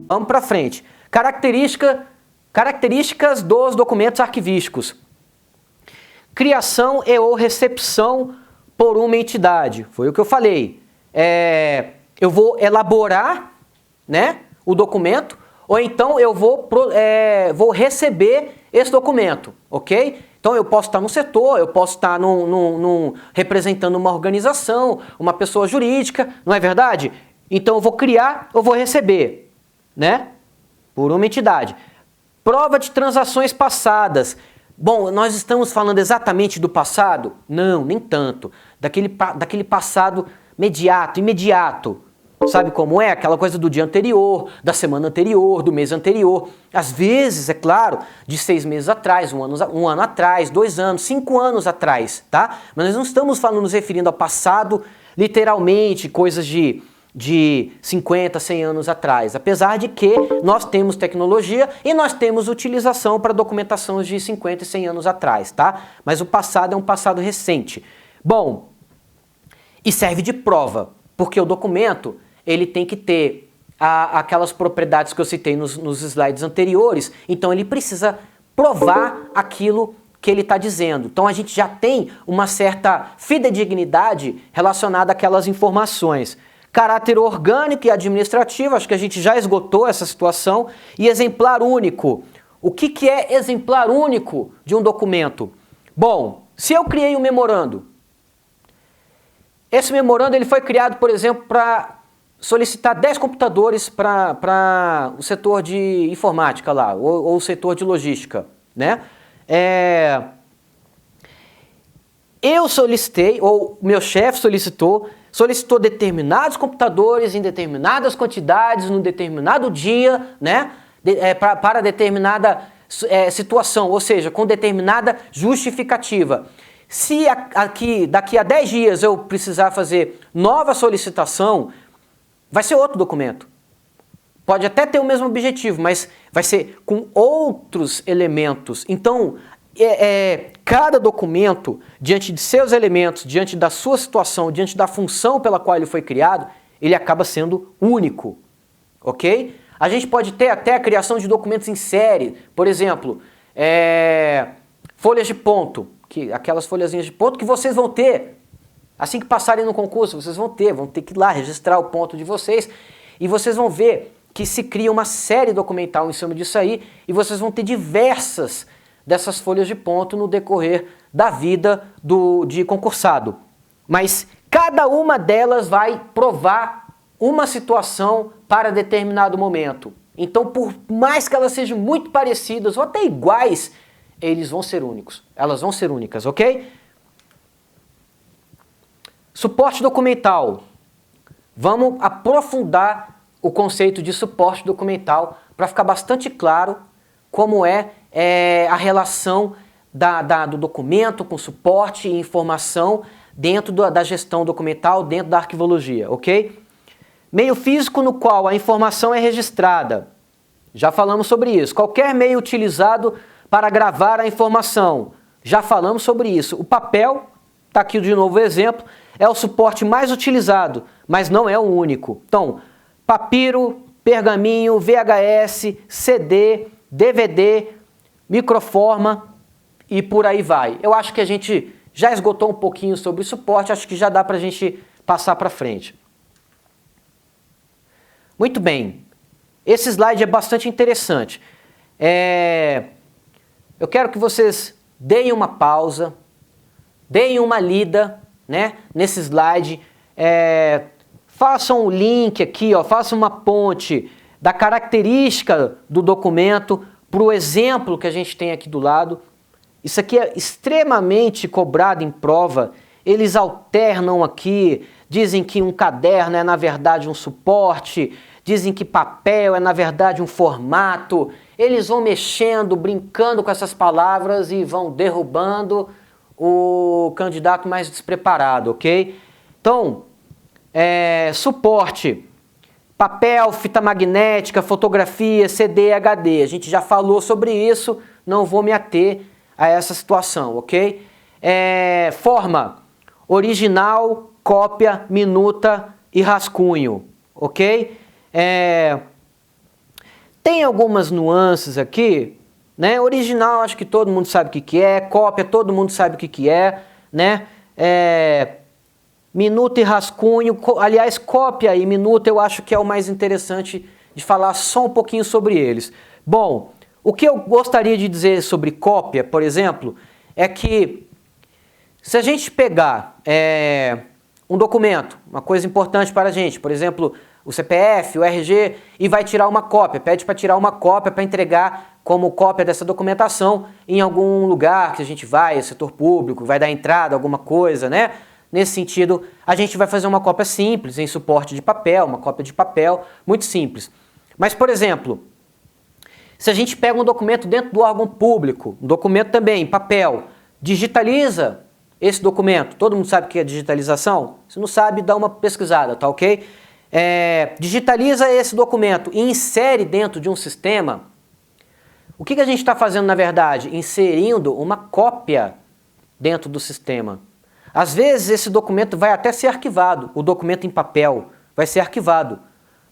Vamos para frente. Características dos documentos arquivísticos. Criação e ou recepção por uma entidade. Foi o que eu falei. Eu vou elaborar, né, o documento, ou então eu vou receber esse documento, ok? Então eu posso estar no setor, eu posso estar representando uma organização, uma pessoa jurídica, não é verdade? Então eu vou criar, eu vou receber, né? Por uma entidade. Prova de transações passadas. Bom, nós estamos falando exatamente do passado? Não, nem tanto. Daquele passado imediato. Sabe como é? Aquela coisa do dia anterior, da semana anterior, do mês anterior. Às vezes, é claro, de 6 meses atrás, um ano atrás, 2 anos, 5 anos atrás, tá? Mas nós não estamos nos referindo ao passado, literalmente, coisas de 50, 100 anos atrás, apesar de que nós temos tecnologia e nós temos utilização para documentação de 50 e 100 anos atrás, tá? Mas o passado é um passado recente. Bom, e serve de prova, porque o documento ele tem que ter aquelas propriedades que eu citei nos slides anteriores, então ele precisa provar aquilo que ele está dizendo. Então a gente já tem uma certa fidedignidade relacionada àquelas informações. Caráter orgânico e administrativo, acho que a gente já esgotou essa situação. E exemplar único. O que é exemplar único de um documento? Bom, se eu criei um memorando, esse memorando ele foi criado, por exemplo, para solicitar 10 computadores para o setor de informática lá, ou o setor de logística, né? Eu solicitei, ou meu chefe solicitou determinados computadores em determinadas quantidades, num determinado dia, né, para determinada situação, ou seja, com determinada justificativa. Se daqui a 10 dias eu precisar fazer nova solicitação, vai ser outro documento. Pode até ter o mesmo objetivo, mas vai ser com outros elementos. Então, cada documento, diante de seus elementos, diante da sua situação, diante da função pela qual ele foi criado, ele acaba sendo único, ok? A gente pode ter até a criação de documentos em série, por exemplo, folhas de ponto, aquelas folhazinhas de ponto que vocês vão ter, assim que passarem no concurso, vocês vão ter que ir lá registrar o ponto de vocês, e vocês vão ver que se cria uma série documental em cima disso aí, e vocês vão ter diversas dessas folhas de ponto no decorrer da vida de concursado. Mas cada uma delas vai provar uma situação para determinado momento. Então, por mais que elas sejam muito parecidas ou até iguais, eles vão ser únicos. Elas vão ser únicas, ok? Suporte documental. Vamos aprofundar o conceito de suporte documental para ficar bastante claro como é a relação do documento com suporte e informação dentro da gestão documental, dentro da arquivologia, ok? Meio físico no qual a informação é registrada. Já falamos sobre isso. Qualquer meio utilizado para gravar a informação. Já falamos sobre isso. O papel, está aqui de novo o exemplo, é o suporte mais utilizado, mas não é o único. Então, papiro, pergaminho, VHS, CD, DVD, microforma e por aí vai. Eu acho que a gente já esgotou um pouquinho sobre o suporte, acho que já dá para a gente passar para frente. Muito bem, esse slide é bastante interessante. Eu quero que vocês deem uma pausa, deem uma lida, né, nesse slide, façam um link aqui, façam uma ponte da característica do documento para o exemplo que a gente tem aqui do lado. Isso aqui é extremamente cobrado em prova, eles alternam aqui, dizem que um caderno é na verdade um suporte, dizem que papel é na verdade um formato, eles vão mexendo, brincando com essas palavras e vão derrubando o candidato mais despreparado, ok? Então, suporte, papel, fita magnética, fotografia, CD, HD. A gente já falou sobre isso, não vou me ater a essa situação, ok? Forma, original, cópia, minuta e rascunho, ok? Tem algumas nuances aqui, né? Original, acho que todo mundo sabe o que é, cópia, todo mundo sabe o que é, né? Minuta e rascunho, aliás, cópia e minuta eu acho que é o mais interessante de falar só um pouquinho sobre eles. Bom, o que eu gostaria de dizer sobre cópia, por exemplo, é que se a gente pegar um documento, uma coisa importante para a gente, por exemplo, o CPF, o RG, e vai tirar uma cópia, pede para tirar uma cópia para entregar como cópia dessa documentação em algum lugar que a gente vai, setor público, vai dar entrada, alguma coisa, né? Nesse sentido, a gente vai fazer uma cópia simples, em suporte de papel, uma cópia de papel, muito simples. Mas, por exemplo, se a gente pega um documento dentro do órgão público, um documento também em papel, digitaliza esse documento, todo mundo sabe o que é digitalização? Se não sabe, dá uma pesquisada, tá ok? Digitaliza esse documento e insere dentro de um sistema. O que a gente está fazendo na verdade? Inserindo uma cópia dentro do sistema. Às vezes esse documento vai até ser arquivado, o documento em papel vai ser arquivado,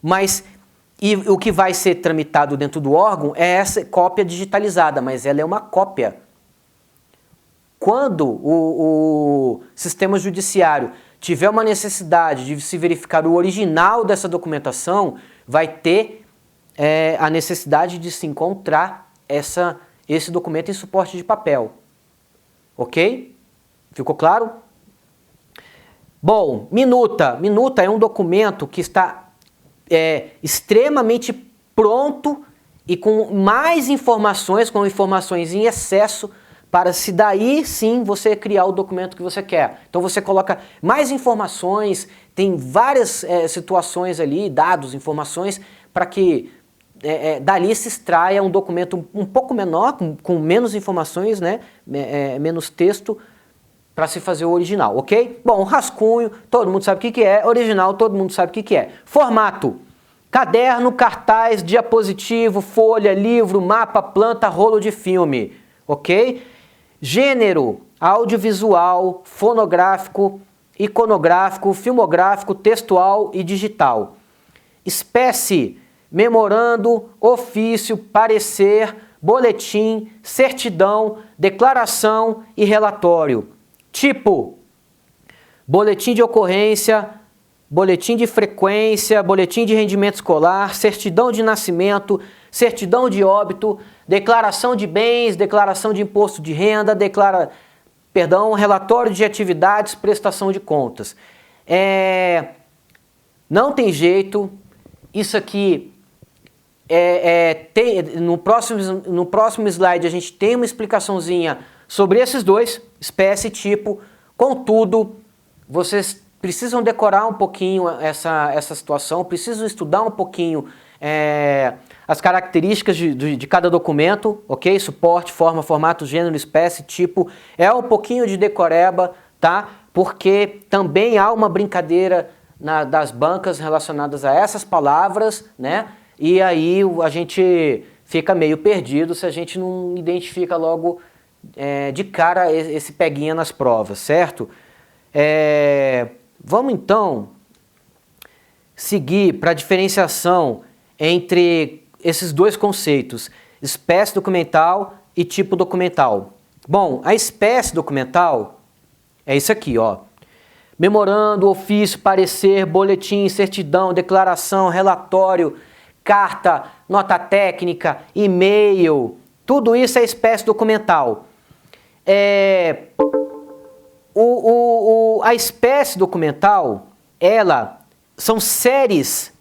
mas o que vai ser tramitado dentro do órgão é essa cópia digitalizada, mas ela é uma cópia. Quando o sistema judiciário tiver uma necessidade de se verificar o original dessa documentação, vai ter a necessidade de se encontrar esse documento em suporte de papel. Ok? Ficou claro? Bom, minuta. Minuta é um documento que está extremamente pronto e com mais informações, com informações em excesso, para se daí sim você criar o documento que você quer. Então você coloca mais informações, tem várias situações ali, dados, informações, para que dali se extraia um documento um pouco menor, com menos informações, né? Menos texto, para se fazer o original, ok? Bom, rascunho, todo mundo sabe o que é, original, todo mundo sabe o que é. Formato, caderno, cartaz, diapositivo, folha, livro, mapa, planta, rolo de filme, ok? Gênero, audiovisual, fonográfico, iconográfico, filmográfico, textual e digital. Espécie, memorando, ofício, parecer, boletim, certidão, declaração e relatório. Tipo, boletim de ocorrência, boletim de frequência, boletim de rendimento escolar, certidão de nascimento, certidão de óbito, declaração de bens, declaração de imposto de renda, relatório de atividades, prestação de contas. Não tem jeito, isso aqui no próximo slide a gente tem uma explicaçãozinha sobre esses dois, espécie e tipo. Contudo, vocês precisam decorar um pouquinho essa situação, precisam estudar um pouquinho as características de cada documento, ok? Suporte, forma, formato, gênero, espécie, tipo. É um pouquinho de decoreba, tá? Porque também há uma brincadeira das bancas relacionadas a essas palavras, né? E aí a gente fica meio perdido se a gente não identifica logo de cara esse peguinha nas provas, certo? Vamos então seguir para a diferenciação entre esses dois conceitos, espécie documental e tipo documental. Bom, a espécie documental é isso aqui, ó. Memorando, ofício, parecer, boletim, certidão, declaração, relatório, carta, nota técnica, e-mail, tudo isso é espécie documental. A espécie documental, são séries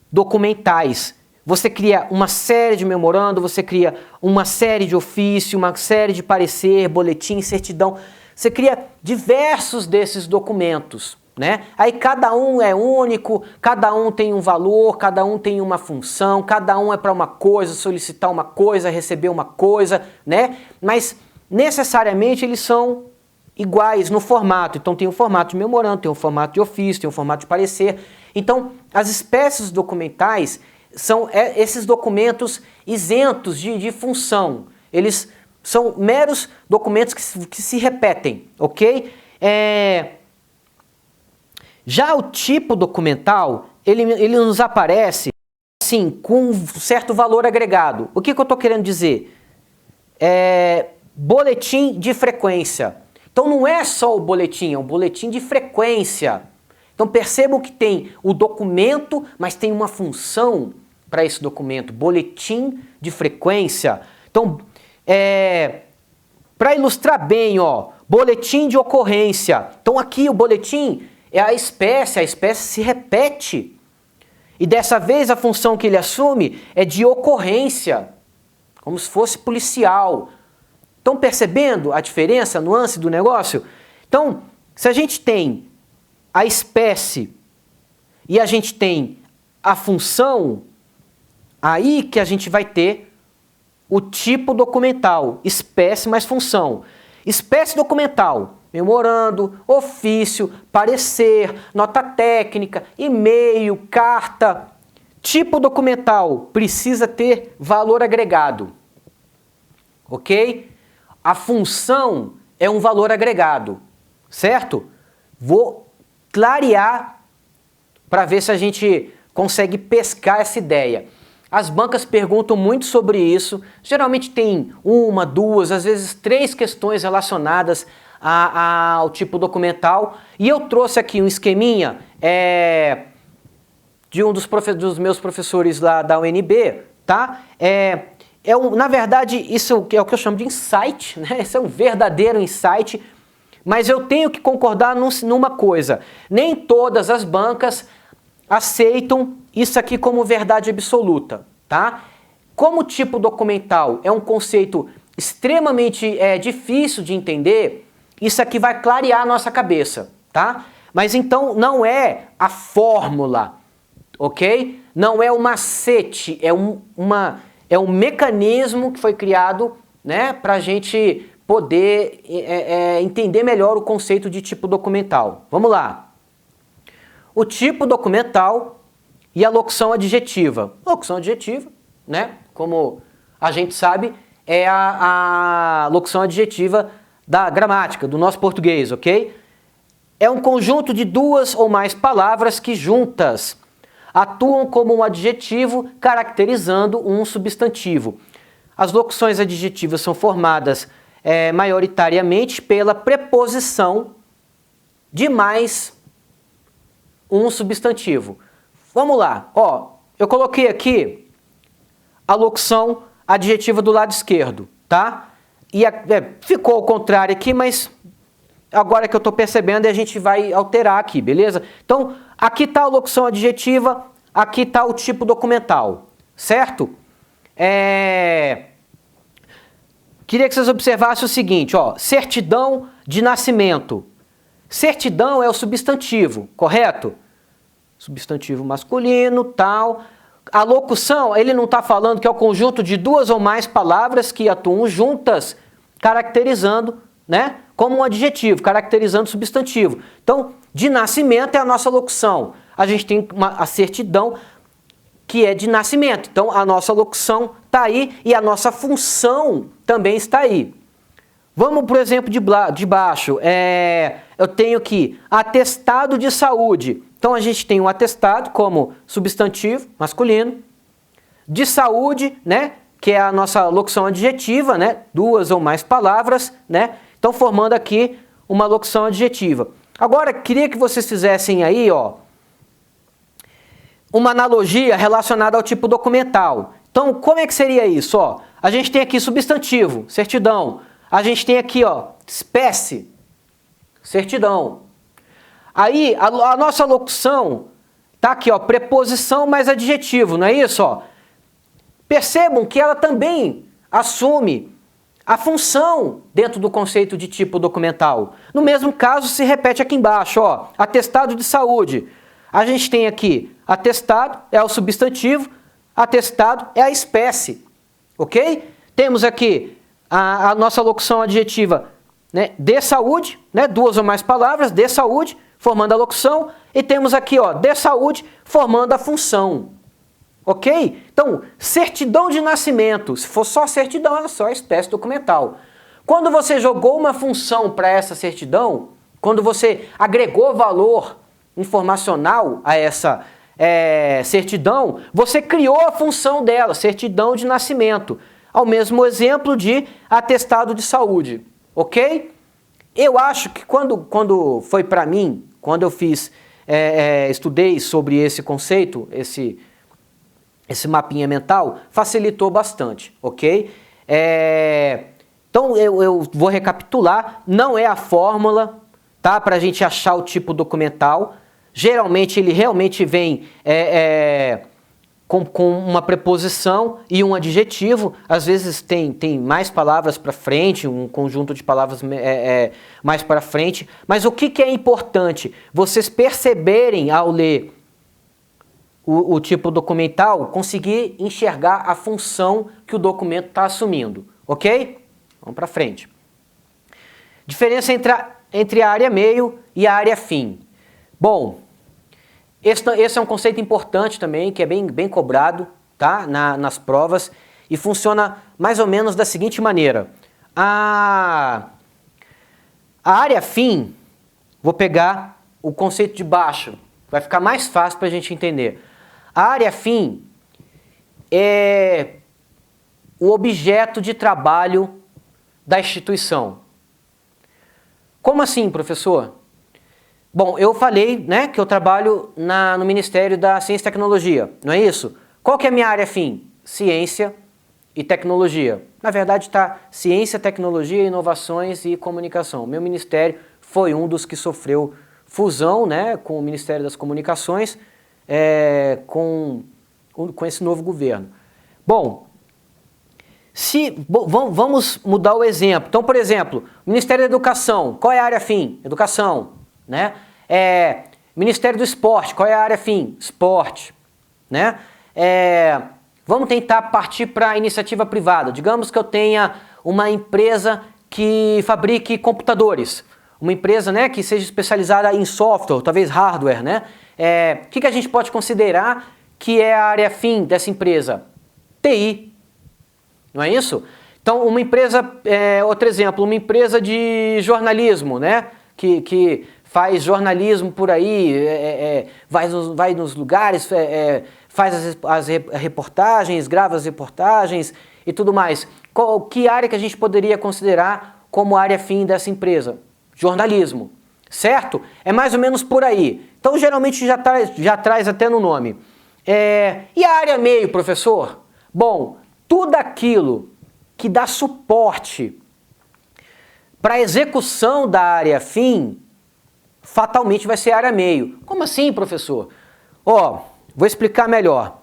documentais. Você cria uma série de memorando, você cria uma série de ofício, uma série de parecer, boletim, certidão. Você cria diversos desses documentos, né? Aí cada um é único, cada um tem um valor, cada um tem uma função, cada um é para uma coisa, solicitar uma coisa, receber uma coisa, né? Mas necessariamente eles são iguais no formato. Então tem o formato de memorando, tem o formato de ofício, tem o formato de parecer. Então as espécies documentais são esses documentos isentos de função. Eles são meros documentos que se repetem, ok? Já o tipo documental, ele nos aparece assim, com um certo valor agregado. O que eu estou querendo dizer? Boletim de frequência. Então não é só o boletim, é um boletim de frequência. Então percebam que tem o documento, mas tem uma função para esse documento, boletim de frequência. Então, para ilustrar bem, ó, boletim de ocorrência. Então aqui o boletim é a espécie se repete. E dessa vez a função que ele assume é de ocorrência, como se fosse policial. Estão percebendo a diferença, a nuance do negócio? Então, se a gente tem a espécie e a gente tem a função, aí que a gente vai ter o tipo documental, espécie mais função. Espécie documental, memorando, ofício, parecer, nota técnica, e-mail, carta. Tipo documental precisa ter valor agregado, ok? A função é um valor agregado, certo? Vou clarear para ver se a gente consegue pescar essa ideia. As bancas perguntam muito sobre isso, geralmente tem uma, duas, às vezes 3 questões relacionadas ao tipo documental, e eu trouxe aqui um esqueminha de um dos meus professores lá da UNB, tá? Na verdade, isso é o que eu chamo de insight, né? Esse é um verdadeiro insight, mas eu tenho que concordar numa coisa, nem todas as bancas aceitam isso aqui como verdade absoluta, tá? Como tipo documental é um conceito extremamente difícil de entender, isso aqui vai clarear a nossa cabeça, tá? Mas então não é a fórmula, ok? Não é o macete, é um mecanismo que foi criado, né, para a gente poder entender melhor o conceito de tipo documental. Vamos lá. O tipo documental e a locução adjetiva. Locução adjetiva, né, como a gente sabe, é a locução adjetiva da gramática, do nosso português, ok? É um conjunto de 2 ou mais palavras que juntas atuam como um adjetivo caracterizando um substantivo. As locuções adjetivas são formadas maioritariamente pela preposição de mais um substantivo. Vamos lá, ó, eu coloquei aqui a locução adjetiva do lado esquerdo, tá? E ficou ao contrário aqui, mas agora que eu estou percebendo a gente vai alterar aqui, beleza? Então, aqui está a locução adjetiva, aqui está o tipo documental, certo? Queria que vocês observassem o seguinte, ó, certidão de nascimento. Certidão é o substantivo, correto? Substantivo masculino, tal. A locução, ele não está falando que é o conjunto de 2 ou mais palavras que atuam juntas, caracterizando, né, como um adjetivo, caracterizando o substantivo. Então, de nascimento é a nossa locução. A gente tem a certidão que é de nascimento. Então, a nossa locução está aí e a nossa função também está aí. Vamos para o exemplo de baixo. Eu tenho aqui atestado de saúde. Então, a gente tem um atestado como substantivo masculino, de saúde, né, que é a nossa locução adjetiva, né, 2 ou mais palavras, né, então formando aqui uma locução adjetiva. Agora, queria que vocês fizessem aí, ó, uma analogia relacionada ao tipo documental. Então, como é que seria isso? Ó, a gente tem aqui substantivo, certidão. A gente tem aqui, ó, espécie, certidão. Aí, a nossa locução tá aqui, ó, preposição mais adjetivo, não é isso? Ó? Percebam que ela também assume a função dentro do conceito de tipo documental. No mesmo caso, se repete aqui embaixo, ó, atestado de saúde. A gente tem aqui atestado é o substantivo, atestado é a espécie, ok? Temos aqui a nossa locução adjetiva, né, de saúde, né, 2 ou mais palavras, de saúde, formando a locução, e temos aqui, ó, de saúde, formando a função. Ok? Então, certidão de nascimento, se for só certidão, ela só é espécie documental. Quando você jogou uma função para essa certidão, quando você agregou valor informacional a essa certidão, você criou a função dela, certidão de nascimento, ao mesmo exemplo de atestado de saúde, ok? Eu acho que quando foi para mim, quando eu fiz, estudei sobre esse conceito, esse mapinha mental, facilitou bastante, ok? Então eu vou recapitular, não é a fórmula, tá, para a gente achar o tipo documental. Geralmente ele realmente vem com uma preposição e um adjetivo, às vezes tem mais palavras para frente, um conjunto de palavras mais para frente, mas o que é importante? Vocês perceberem ao ler o tipo documental, conseguir enxergar a função que o documento está assumindo, ok? Vamos para frente. Diferença entre a área meio e a área fim. Bom, esse é um conceito importante também, que é bem cobrado, tá? Nas provas, e funciona mais ou menos da seguinte maneira. A área fim, vou pegar o conceito de baixo, vai ficar mais fácil para a gente entender. A área fim é o objeto de trabalho da instituição. Como assim, professor? Bom, eu falei, né, que eu trabalho no Ministério da Ciência e Tecnologia, não é isso? Qual que é a minha área fim? Ciência e tecnologia. Na verdade está Ciência, Tecnologia, Inovações e Comunicação. Meu ministério foi um dos que sofreu fusão, né, com o Ministério das Comunicações, com esse novo governo. Bom, vamos mudar o exemplo. Então, por exemplo, Ministério da Educação, qual é a área fim? Educação, né? Ministério do Esporte, qual é a área fim? Esporte, né? Vamos tentar partir para a iniciativa privada. Digamos que eu tenha uma empresa que fabrique computadores, uma empresa, né, que seja especializada em software, talvez hardware, né? O que a gente pode considerar que é a área fim dessa empresa? TI, não é isso? Então, uma empresa, outro exemplo, uma empresa de jornalismo, né? Que faz jornalismo por aí, vai nos lugares, faz as reportagens, grava as reportagens e tudo mais. Que área que a gente poderia considerar como área fim dessa empresa? Jornalismo, certo? É mais ou menos por aí. Então, geralmente já traz até no nome. E a área meio, professor? Bom, tudo aquilo que dá suporte para a execução da área fim, fatalmente vai ser área meio. Como assim, professor? Vou explicar melhor.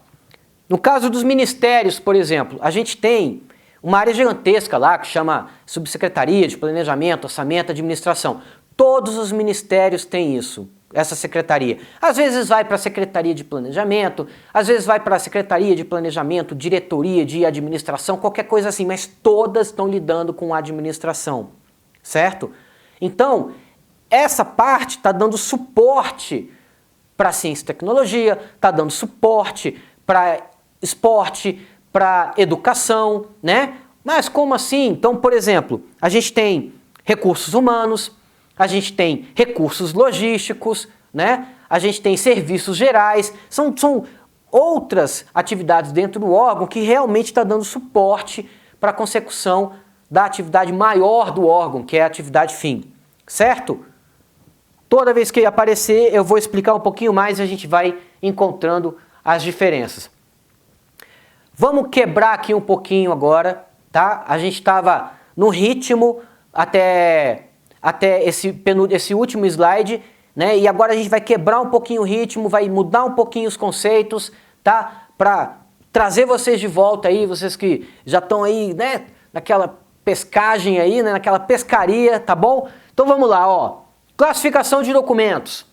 No caso dos ministérios, por exemplo, a gente tem uma área gigantesca lá que chama Subsecretaria de Planejamento, Orçamento e Administração. Todos os ministérios têm isso, essa secretaria. Às vezes vai para a Secretaria de Planejamento, às vezes vai para a Secretaria de Planejamento, Diretoria de Administração, qualquer coisa assim, mas todas estão lidando com a administração, certo? Então, essa parte está dando suporte para ciência e tecnologia, está dando suporte para esporte, para educação, né? Mas como assim? Então, por exemplo, a gente tem recursos humanos, a gente tem recursos logísticos, né? A gente tem serviços gerais, são outras atividades dentro do órgão que realmente está dando suporte para a consecução da atividade maior do órgão, que é a atividade fim, certo? Toda vez que aparecer, eu vou explicar um pouquinho mais e a gente vai encontrando as diferenças. Vamos quebrar aqui um pouquinho agora, tá? A gente estava no ritmo até esse último slide, né? E agora a gente vai quebrar um pouquinho o ritmo, vai mudar um pouquinho os conceitos, tá? Para trazer vocês de volta aí, vocês que já estão aí, né? Naquela pescagem aí, né? Naquela pescaria, tá bom? Então vamos lá, ó. Classificação de documentos.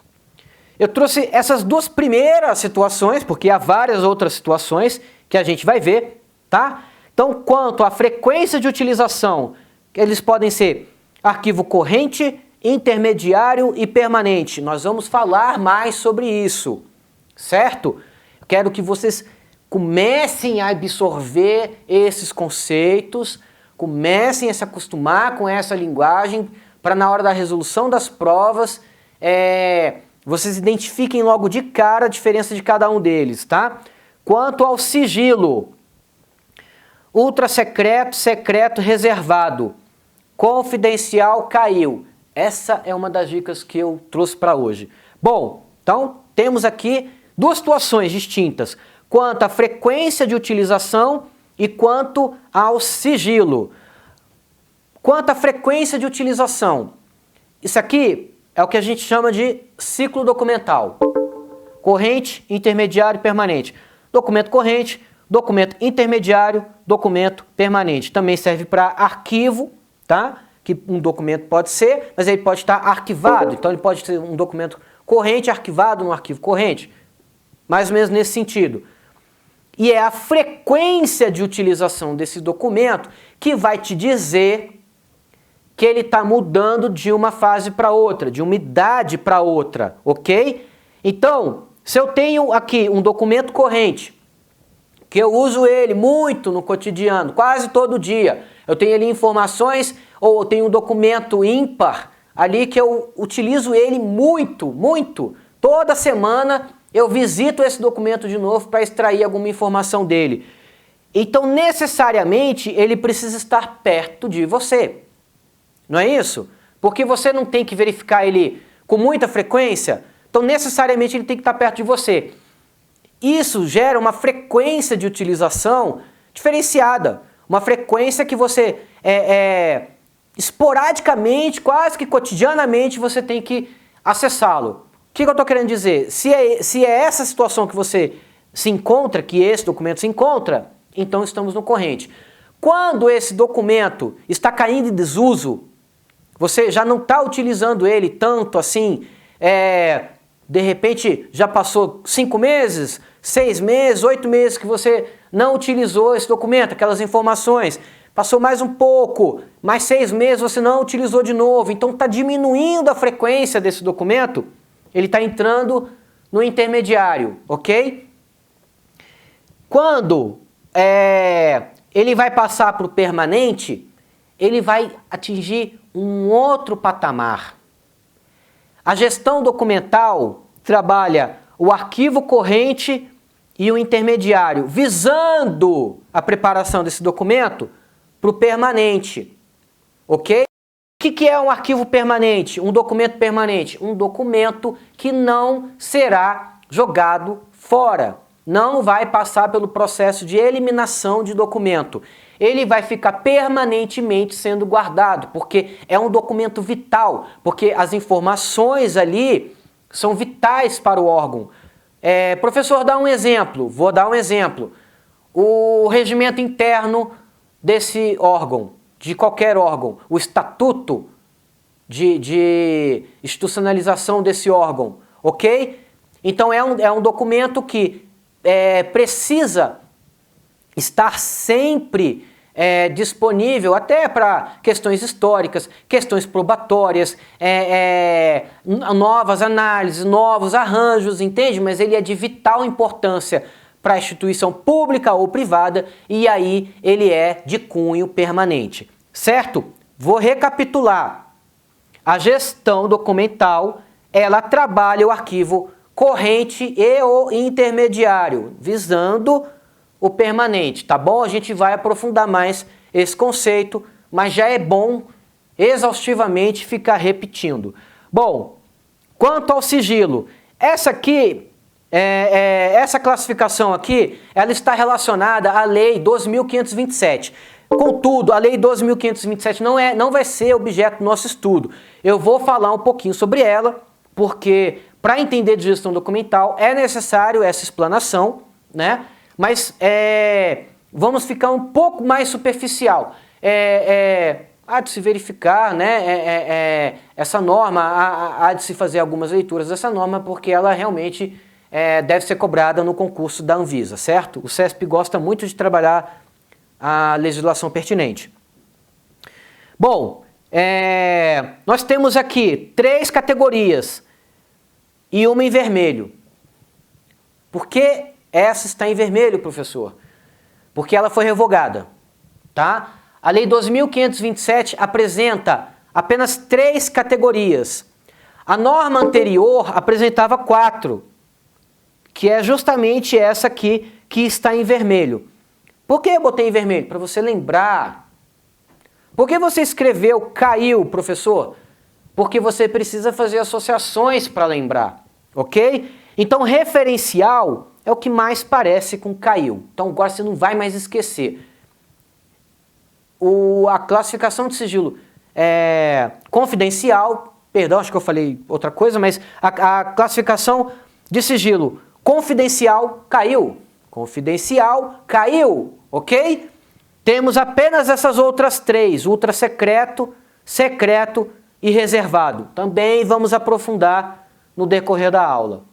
Eu trouxe essas duas primeiras situações, porque há várias outras situações que a gente vai ver, tá? Então, quanto à frequência de utilização, eles podem ser arquivo corrente, intermediário e permanente. Nós vamos falar mais sobre isso, certo? Eu quero que vocês comecem a absorver esses conceitos, comecem a se acostumar com essa linguagem, para na hora da resolução das provas, vocês identifiquem logo de cara a diferença de cada um deles, tá? Quanto ao sigilo, ultra secreto, secreto, reservado, confidencial, caiu. Essa é uma das dicas que eu trouxe para hoje. Bom, então temos aqui duas situações distintas, quanto à frequência de utilização e quanto ao sigilo. Quanto à frequência de utilização, isso aqui é o que a gente chama de ciclo documental. Corrente, intermediário e permanente. Documento corrente, documento intermediário, documento permanente. Também serve para arquivo, tá? Que um documento pode ser, mas ele pode estar arquivado. Então ele pode ser um documento corrente arquivado no arquivo corrente. Mais ou menos nesse sentido. E é a frequência de utilização desse documento que vai te dizer que ele está mudando de uma fase para outra, de uma idade para outra, ok? Então, se eu tenho aqui um documento corrente, que eu uso ele muito no cotidiano, quase todo dia, eu tenho ali informações, ou eu tenho um documento ímpar ali que eu utilizo ele muito, toda semana eu visito esse documento de novo para extrair alguma informação dele. Então, necessariamente, ele precisa estar perto de você. Não é isso? Porque você não tem que verificar ele com muita frequência, então necessariamente ele tem que estar perto de você. Isso gera uma frequência de utilização diferenciada, uma frequência que você esporadicamente, quase que cotidianamente, você tem que acessá-lo. O que eu estou querendo dizer? Se é essa situação que você se encontra, que esse documento se encontra, então estamos no corrente. Quando esse documento está caindo em desuso, você já não está utilizando ele tanto assim, de repente já passou 5 meses, 6 meses, 8 meses que você não utilizou esse documento, aquelas informações, passou mais um pouco, mais 6 meses você não utilizou de novo, então está diminuindo a frequência desse documento, ele está entrando no intermediário, ok? Quando ele vai passar para o permanente, ele vai atingir um outro patamar. A gestão documental trabalha o arquivo corrente e o intermediário, visando a preparação desse documento para o permanente, ok? O que é um arquivo permanente? Um documento permanente? Um documento que não será jogado fora, não vai passar pelo processo de eliminação de documento. Ele vai ficar permanentemente sendo guardado, porque é um documento vital, porque as informações ali são vitais para o órgão. Professor, dá um exemplo. Vou dar um exemplo. O regimento interno desse órgão, de qualquer órgão, o estatuto de institucionalização desse órgão, ok? Então é um documento que precisa estar sempre disponível até para questões históricas, questões probatórias, novas análises, novos arranjos, entende? Mas ele é de vital importância para a instituição pública ou privada e aí ele é de cunho permanente, certo? Vou recapitular. A gestão documental, ela trabalha o arquivo corrente e o intermediário, visando o permanente, tá bom? A gente vai aprofundar mais esse conceito, mas já é bom exaustivamente ficar repetindo. Bom, quanto ao sigilo, essa classificação aqui, ela está relacionada à Lei 12.527. Contudo, a Lei 12.527 não vai ser objeto do nosso estudo. Eu vou falar um pouquinho sobre ela, porque para entender de gestão documental é necessário essa explanação, né? Mas vamos ficar um pouco mais superficial. Há de se verificar, né, essa norma, há de se fazer algumas leituras dessa norma, porque ela realmente deve ser cobrada no concurso da Anvisa, certo? O CESP gosta muito de trabalhar a legislação pertinente. Bom, nós temos aqui 3 categorias e uma em vermelho. Por que essa está em vermelho, professor? Porque ela foi revogada, tá? A Lei 2.527 apresenta apenas 3 categorias. A norma anterior apresentava 4, que é justamente essa aqui que está em vermelho. Por que eu botei em vermelho? Para você lembrar. Por que você escreveu caiu, professor? Porque você precisa fazer associações para lembrar, ok? Então, referencial é o que mais parece com caiu. Então, agora você não vai mais esquecer. A classificação de sigilo confidencial, perdão, acho que eu falei outra coisa, mas a classificação de sigilo confidencial caiu. Confidencial caiu, ok? Temos apenas essas outras 3, ultra secreto, secreto e reservado. Também vamos aprofundar no decorrer da aula.